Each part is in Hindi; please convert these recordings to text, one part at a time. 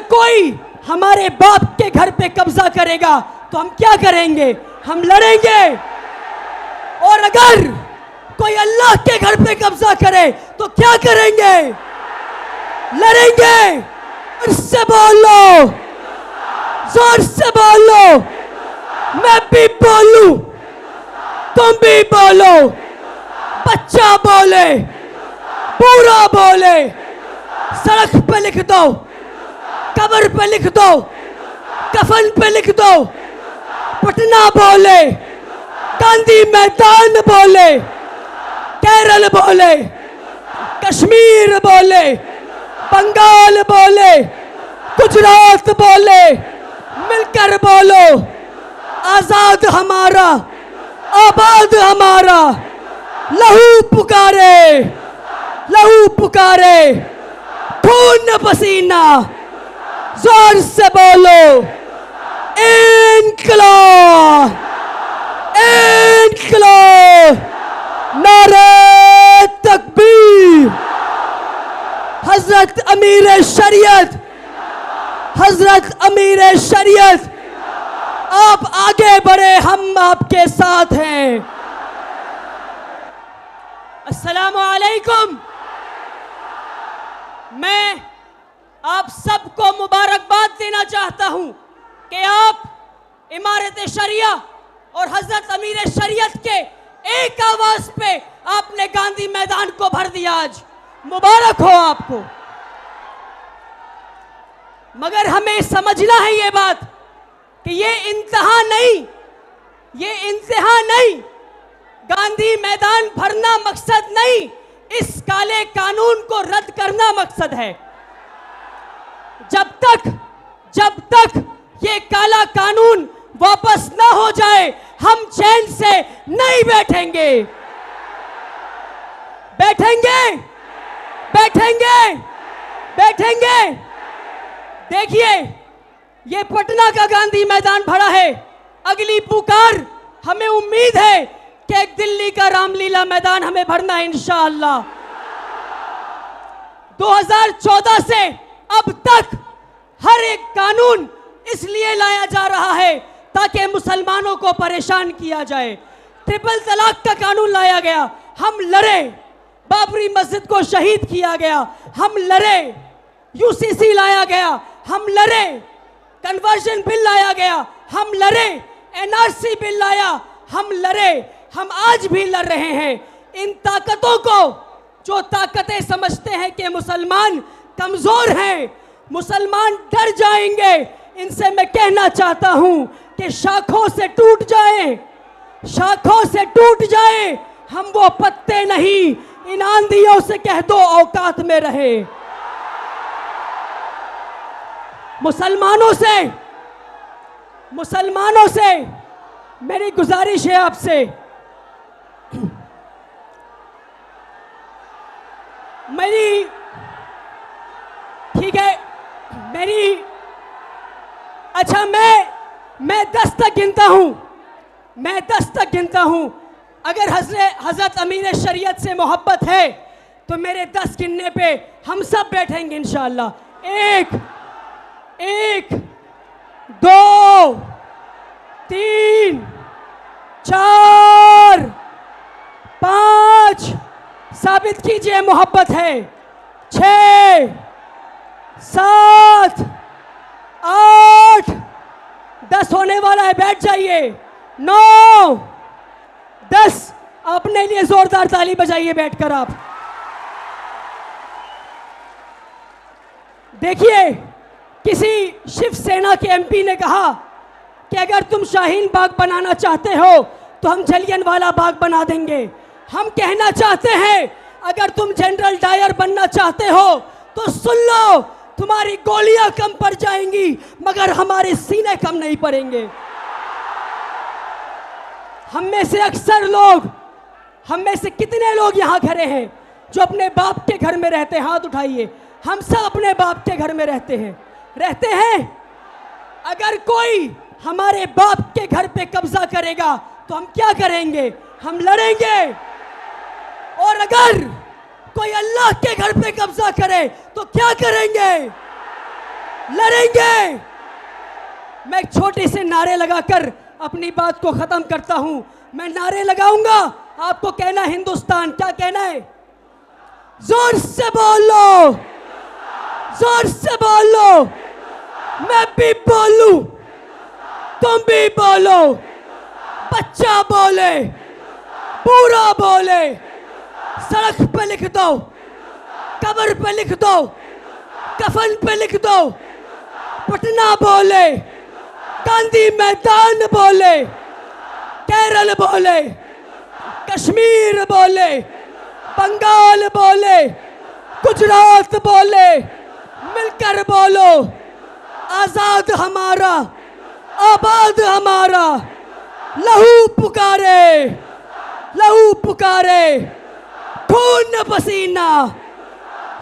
कोई हमारे बाप के घर पे कब्जा करेगा तो हम क्या करेंगे? हम लड़ेंगे। और अगर कोई अल्लाह के घर पे कब्जा करे तो क्या करेंगे? लड़ेंगे। जोर से बोलो, जोर से बोलो, मैं भी बोलूं, तुम भी बोलो, बच्चा बोले, पूरा बोले, सड़क पे लिख दो, कब्र पे लिख दो, कफन पे लिख दो, पटना बोले, गांधी मैदान बोले, केरल बोले, कश्मीर बोले, बंगाल बोले, गुजरात बोले, मिलकर बोलो, आजाद हमारा, आबाद हमारा, लहू पुकारे, लहू पुकारे, खून पसीना, जोर से बोलो, इन्कलाब, इन्कलाब, नारे तकबीर, हजरत अमीर शरीयत, हजरत अमीर शरीयत, आप आगे बढ़े, हम आपके साथ हैं। अस्सलामु अलैकुम। मैं आप सबको मुबारकबाद देना चाहता हूं कि आप इमारत शरिया और हजरत अमीर शरीयत के एक आवाज पे आपने गांधी मैदान को भर दिया। आज मुबारक हो आपको। मगर हमें समझना है ये बात कि ये इंतहा नहीं, ये इंतहा नहीं, गांधी मैदान भरना मकसद नहीं, इस काले कानून को रद्द करना मकसद है। जब तक ये काला कानून वापस ना हो जाए हम चैन से नहीं बैठेंगे। बैठेंगे, बैठेंगे, बैठेंगे। देखिए, ये पटना का गांधी मैदान भरा है। अगली पुकार, हमें उम्मीद है कि एक दिल्ली का रामलीला मैदान हमें भरना है इंशाअल्लाह। 2014 से अब तक हर एक कानून इसलिए लाया जा रहा है ताकि मुसलमानों को परेशान किया जाए। ट्रिपल तलाक का कानून लाया गया, हम लड़े। बाबरी मस्जिद को शहीद किया गया, हम लड़े। यूसीसी लाया गया, हम लड़े। कन्वर्जन बिल लाया गया, हम लड़े। एनआरसी बिल लाया, हम लड़े। हम आज भी लड़ रहे हैं। इन ताकतों को, जो ताकतें समझते हैं कि मुसलमान कमजोर हैं, मुसलमान डर जाएंगे, इनसे मैं कहना चाहता हूं कि शाखों से टूट जाए, शाखों से टूट जाए। हम वो पत्ते नहीं, इन आंधियों से कह दो औकात में रहे। मुसलमानों से मेरी गुजारिश है आपसे, मेरी, ठीक है, मेरी, अच्छा मैं 10 तक गिनता हूं, मैं 10 तक गिनता हूं। अगर हजरत अमीर शरीयत से मोहब्बत है तो मेरे 10 गिनने पे हम सब बैठेंगे इंशाअल्लाह। 1 1 2 3 4 5, साबित कीजिए मोहब्बत है। 6 7 8 10 होने वाला है, बैठ जाइए। 9 10, अपने लिए जोरदार ताली बजाइए बैठकर आप। देखिए, किसी शिवसेना के एमपी ने कहा कि अगर तुम शाहीन बाग बनाना चाहते हो तो हम जलियांवाला बाग बना देंगे। हम कहना चाहते हैं, अगर तुम जनरल डायर बनना चाहते हो तो सुन लो, तुम्हारी गोलियां कम पड़ जाएंगी मगर हमारे सीने कम नहीं पड़ेंगे। हम में से अक्सर लोग, हम में से कितने लोग यहाँ खड़े हैं जो अपने बाप के घर में रहते हैं? हाथ उठाइए। हम सब अपने बाप के घर में रहते हैं। अगर कोई हमारे बाप के घर पे कब्जा करेगा तो हम क्या करेंगे? हम लड़ेंगे। और अगर कोई अल्लाह के घर पे कब्जा करे तो क्या करेंगे? लड़ेंगे। मैं एक छोटे से नारे लगाकर अपनी बात को खत्म करता हूं। मैं नारे लगाऊंगा, आपको कहना हिंदुस्तान। क्या कहना है? जोर से बोलो, जोर से बोलो। मैं भी बोलूं, तुम भी बोलो। बच्चा बोले, पूरा बोले। सड़क पे लिख दो, कब्र पे लिख दो, कफन पे लिख दो। पटना बोले, गांधी मैदान बोले, केरल बोले, कश्मीर बोले, बंगाल बोले, गुजरात बोले। मिलकर बोलो, आजाद हमारा, आबाद हमारा। लहू पुकारे, लहू पुकारे, खून पसीना।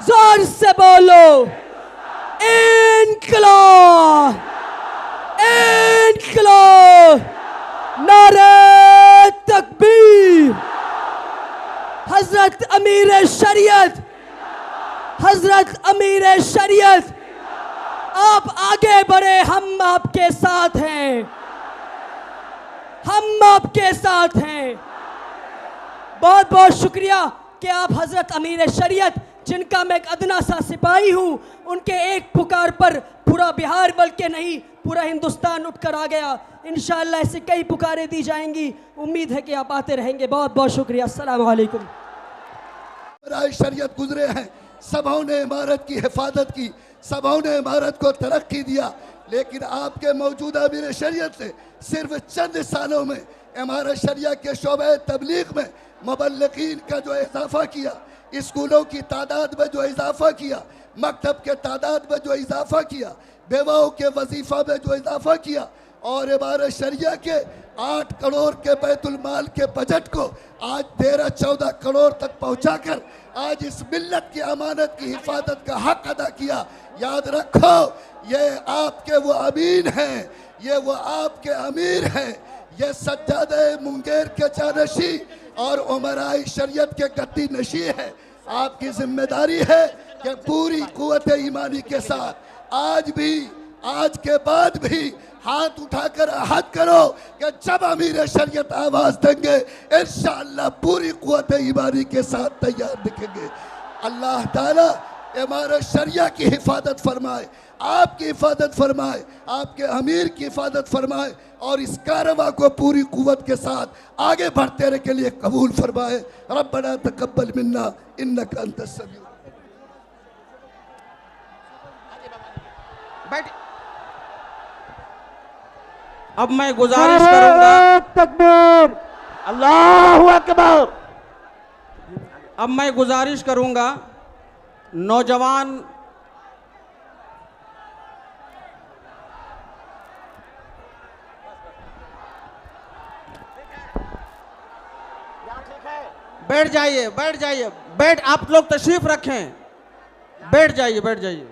जोर से बोलो, इनकलाब, इनकलाब। नारे तकबीर। हजरत अमीर शरीयत, हजरत अमीर शरीयत, आप आगे बढ़े, हम आपके साथ हैं, हम आपके साथ हैं। बहुत बहुत शुक्रिया कि आप हजरत अमीर शरीयत, जिनका मैं एक अदना सा सिपाही हूं, उनके एक पुकार पर पूरा बिहार बल्कि नहीं पूरा हिंदुस्तान उठकर आ गया। इंशाअल्लाह ऐसे कई पुकारें दी जाएंगी। उम्मीद है कि आप आते रहेंगे। बहुत बहुत शुक्रिया। अस्सलाम वालेकुम। शरीयत गुजरे हैं, सबों ने इमारत की हिफाजत की, सबों ने इमारत को तरक्की दिया, लेकिन आपके मौजूदा अमीर शरीयत से सिर्फ चंद सालों में इमारत शरिया के शोबे तबलीग में मुबल्लिगीन का जो इजाफा किया, स्कूलों की तादाद में जो इजाफा किया, मकतब के तादाद में जो इजाफा किया, बेवाओं के वजीफ़ा में जो इजाफा किया, और इमारत शरिया के 8 करोड़ के बैतुल माल के बजट को आज 13-14 करोड़ तक पहुंचाकर आज इस मिल्लत की अमानत की हिफाजत का हक अदा किया। याद रखो, ये आपके वो अमीन हैं, ये वो आपके अमीर हैं, ये सज्जादे मुंगेर के जानशी और उमराई शरीयत के गद्दी नशी है। आपकी जिम्मेदारी है कि पूरी कुव्वत ईमानी के साथ आज भी, आज के बाद भी हाथ उठाकर अहद करो कि जब अमीर शरीयत आवाज देंगे इंशाअल्लाह पूरी कुव्वत ईमानी के साथ तैयार दिखेंगे। अल्लाह ताला इमारत शरिया की हिफाजत फरमाए, आपकी हिफाजत फरमाए, आपके अमीर की हिफाजत फरमाए, और इस कारवां को पूरी कुव्वत के साथ आगे बढ़ते रहने के लिए कबूल फरमाए। रब्बना तकब्बल मिन्ना इन्नका अंतस समीउ। अब मैं गुजारिश करूंगा, तकबीर, अल्लाहु अकबर। अब मैं गुजारिश करूंगा नौजवान बैठ जाइए, बैठ जाइए, बैठ, आप लोग तशरीफ रखें, बैठ जाइए, बैठ जाइए।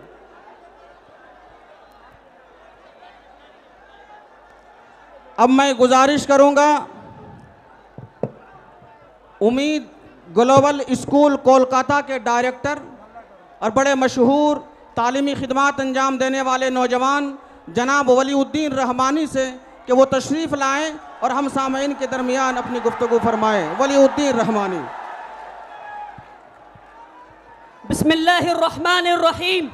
अब मैं गुजारिश करूंगा उम्मीद ग्लोबल स्कूल कोलकाता के डायरेक्टर और बड़े मशहूर तालीमी खिदमात अंजाम देने वाले नौजवान जनाब वलीउद्दीन रहमानी से कि वो तशरीफ़ लाएं और हम सामईन के दरमियान अपनी गुफ्तगू फरमाएं। वलीउद्दीन रहमानी। बिस्मिल्लाहिर्रहमानिर्रहीम।